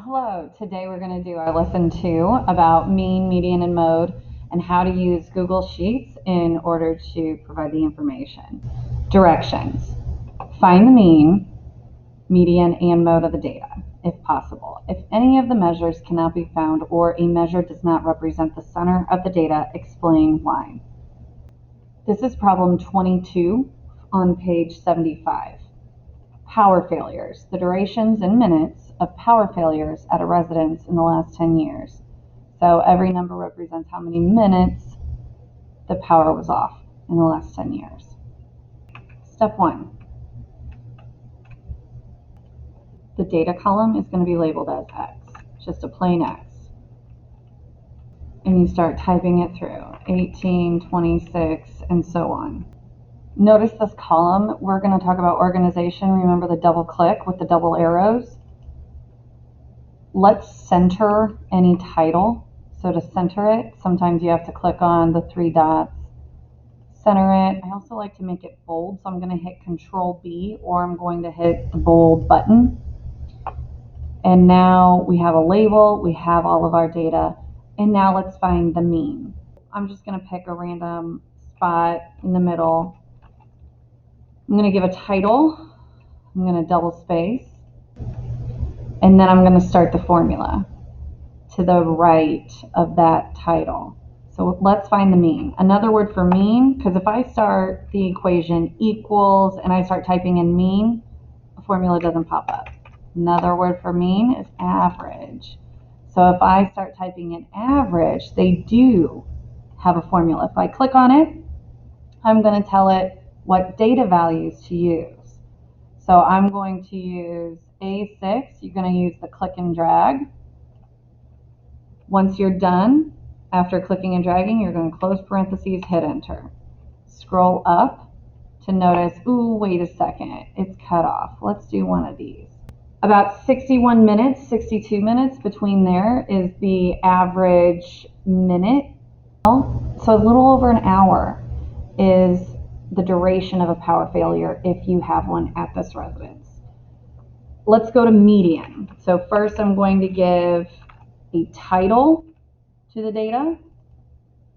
Hello, today we're going to do our lesson 2 about mean, median, and mode and how to use Google Sheets in order to provide the information. Directions. Find the mean, median, and mode of the data, if possible. If any of the measures cannot be found or a measure does not represent the center of the data, explain why. This is problem 22 on page 75. Power failures, the durations in minutes of power failures at a residence in the last 10 years. So every number represents how many minutes the power was off in the last 10 years. Step 1. The data column is going to be labeled as X, just a plain X. And you start typing it through, 18, 26, and so on. Notice this column, we're going to talk about organization. Remember the double click with the double arrows? Let's center any title. So to center it, sometimes you have to click on the 3 dots, center it. I also like to make it bold, so I'm going to hit Control B or I'm going to hit the bold button. And now we have a label, we have all of our data, and now let's find the mean. I'm just going to pick a random spot in the middle. I'm going to give a title, I'm going to double space, and then I'm going to start the formula to the right of that title. So let's find the mean. Another word for mean, because if I start the equation equals and I start typing in mean, the formula doesn't pop up. Another word for mean is average. So if I start typing in average, they do have a formula. If I click on it, I'm going to tell it what data values to use. So I'm going to use A6. You're going to use the click and drag. Once you're done, after clicking and dragging, you're going to close parentheses, hit enter. Scroll up to notice, ooh, wait a second, it's cut off. Let's do one of these. About 61 minutes, 62 minutes between there is the average minute. So a little over an hour is the duration of a power failure if you have one at this residence. Let's go to median. So first I'm going to give a title to the data,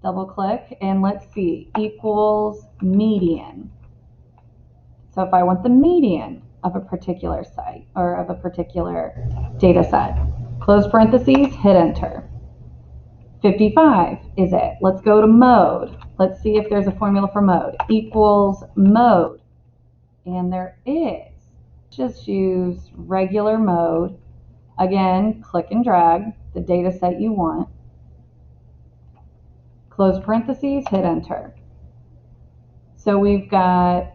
double click, and let's see, equals median. So if I want the median of a particular site or of a particular data set, close parentheses, hit enter. 55 is it. Let's go to mode. Let's see if there's a formula for mode. Equals mode. And there is. Just use regular mode. Again, click and drag the data set you want. Close parentheses, hit enter. So we've got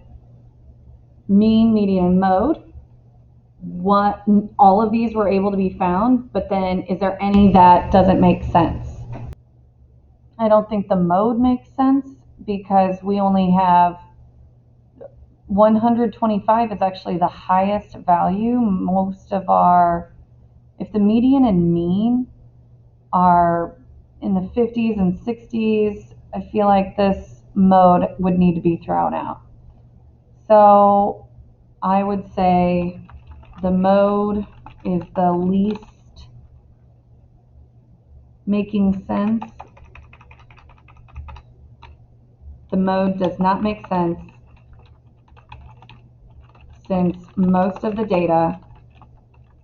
mean, median, and mode. All of these were able to be found, but then is there any that doesn't make sense? I don't think the mode makes sense because we only have 125 is actually the highest value. Most of our, if the median and mean are in the 50s and 60s, I feel like this mode would need to be thrown out. So I would say the mode is the least making sense. The mode does not make sense since most of the data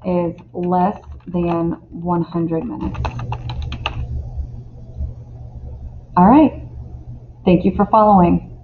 is less than 100 minutes. All right, thank you for following.